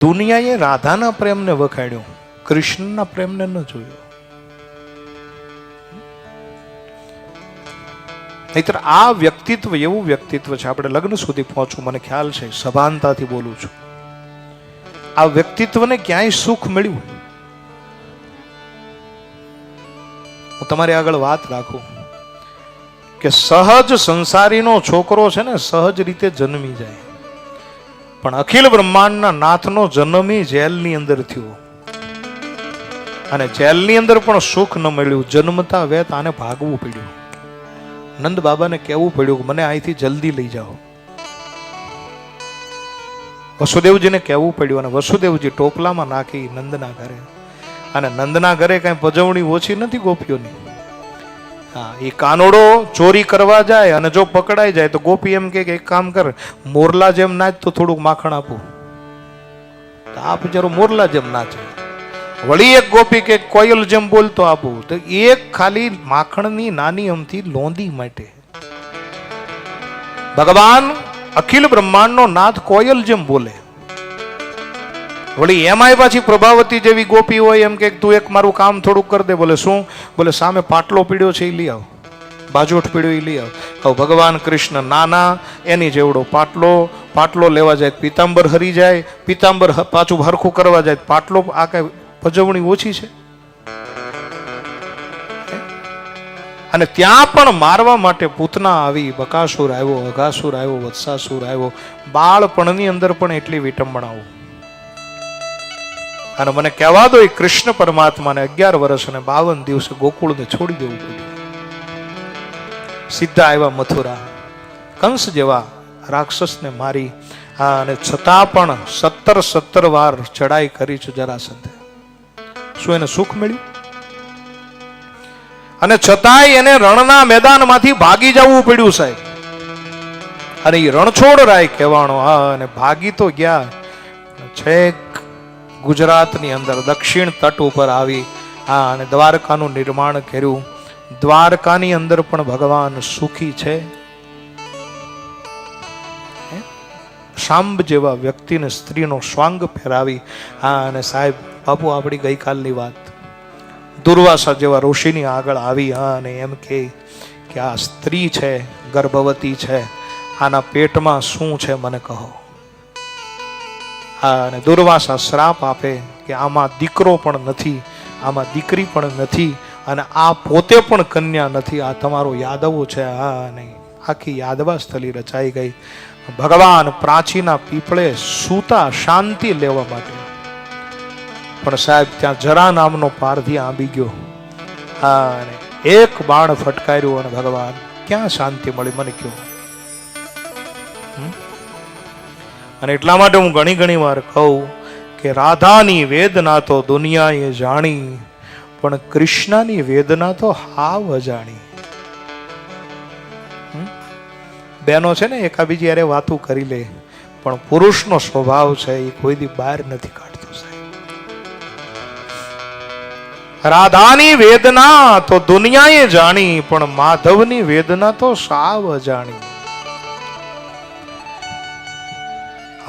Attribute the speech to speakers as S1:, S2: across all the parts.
S1: દુનિયાએ રાધાના પ્રેમને વખાડ્યો, કૃષ્ણના પ્રેમને ન જોયો. નહીતર આ વ્યક્તિત્વ એવું વ્યક્તિત્વ છે, આપણે લગ્ન સુધી પહોંચું મને ખ્યાલ છે, સભાનતાથી બોલું છું, આ વ્યક્તિત્વને ક્યાંય સુખ મળ્યું? હું તમારી આગળ વાત રાખું કે સહજ સંસારીનો છોકરો છે ને સહજ રીતે જન્મી જાય, પણ અખિલ બ્રહ્માંડના નાથનો જન્મ જેલની અંદર થયો, અને જેલની અંદર પણ સુખ ન મળ્યું. જન્મતા વેત આને ભાગવું પડ્યું. નંદ બાબાને કહેવું પડ્યું કે મને અહીંથી જલ્દી લઈ જાઓ. વસુદેવજીને કહેવું પડ્યું, અને વસુદેવજી ટોપલામાં નાખી નંદના ઘરે. અને નંદના ઘરે કઈ પજવણી ઓછી નથી ગોપીઓની. હા, એ કાનોડો ચોરી કરવા જાય અને જો પકડાઈ જાય તો ગોપી એમ કે એક કામ કર, મોરલા જેમ નાચ તો થોડુંક માખણ આપું. આ બિચારો મોરલા જેમ નાચે. વળી એક ગોપી કે કોયલ જેમ બોલતો આપું, તો એક ખાલી માખણની નાની અમથી લોંદી માટે ભગવાન અખિલ બ્રહ્માંડનો નાથ કોયલ જેમ બોલે. વળી એમાંય પાછી પ્રભાવતી જેવી ગોપી હોય એમ કે તું એક મારું કામ થોડુંક કરી દે. બોલે શું? બોલે સામે પાટલો પીડ્યો છે એ લઈ આવ, બાજોઠ પીડ્યો એ લઈ આવ. હવે ભગવાન કૃષ્ણ નાના, એની જેવડો પાટલો લેવા જાય, પીતાંબર હરી જાય, પીતાંબર પાછું હરખું કરવા જાય, પાટલો આ કઈ પજવણી ઓછી છે? અને ત્યાં પણ મારવા માટે પૂતના આવી, બકાસુર આવ્યો, અઘાસુર આવ્યો, વત્સાસુર આવ્યો. બાળપણની અંદર પણ એટલી વિટંબણાઓ. અને મને કહેવા દો, એ કૃષ્ણ પરમાત્માને 11 વર્ષ અને 52 દિવસે ગોકુળને છોડી દેવું પડ્યું. સીધા આવ્યા મથુરા, કંસ જેવા રાક્ષસને મારી. અને છતાં પણ 17 વાર ચડાઈ કરી છે જરાસંધે. શું એને સુખ મળ્યું? અને છતાંય એને રણના મેદાનમાંથી ભાગી જવું પડ્યું સાહેબ. અને એ રણછોડ રાય કહેવાનો. હા, અને ભાગી તો ગયા, છેક ગુજરાતની અંદર દક્ષિણ તટ ઉપર આવી. હા, અને દ્વારકાનું નિર્માણ કર્યું. દ્વારકાની અંદર પણ ભગવાન સુખી છે. શાંબ જેવા વ્યક્તિને સ્ત્રીનો સ્વાંગ ફેરાવી. હા, અને સાહેબ બાપુ આપણી ગઈકાલની વાત, દુર્વાસા જેવા ઋષિની આગળ આવી. હા, અને એમ કે આ સ્ત્રી છે, ગર્ભવતી છે, આના પેટમાં શું છે મને કહો. હા, અને દુર્વાસા શ્રાપ આપે કે આમાં દીકરો પણ નથી, આમાં દીકરી પણ નથી, અને આ પોતે પણ કન્યા નથી, આ તમારો યાદવો છે. હા, અને આખી યાદવા સ્થલી રચાઈ ગઈ. ભગવાન પ્રાચીના પીપળે સૂતા શાંતિ લેવા માટે, પણ સાહેબ ત્યાં જરા નામનો પારધી આંબી ગયો. હા, અને એક બાણ ફટકાર્યું અને ભગવાન ક્યાં શાંતિ મળી મને કહો. અને એટલા માટે હું ઘણી વાર કહું કે રાધાની વેદના તો દુનિયાએ જાણી, પણ કૃષ્ણની વેદના તો હાવ અજાણી. બહેનો છે ને એકાબીજી યારે વાતું કરી લે, પણ પુરુષનો સ્વભાવ છે એ કોઈ દી બહાર નથી કાઢતો સાહેબ. રાધાની વેદના તો દુનિયાએ જાણી, પણ માધવની વેદના તો સાવ અજાણી.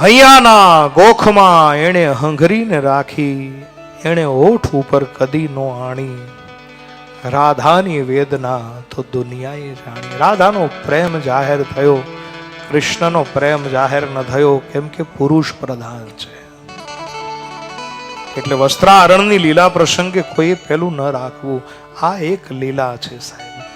S1: હૈયાના ગોખમાં એણે હંગરીને રાખી, એણે ઓઠ ઉપર કદી નો આણી. રાધાની વેદના તો દુનિયાએ જાણી. રાધાનો પ્રેમ જાહેર થયો, કૃષ્ણનો પ્રેમ જાહેર ન થયો, કેમ કે પુરુષ પ્રધાન છે. એટલે વસ્ત્રાહરણની લીલા પ્રસંગે કોઈ પેલું ન રાખવું. આ એક લીલા છે સાહેબ.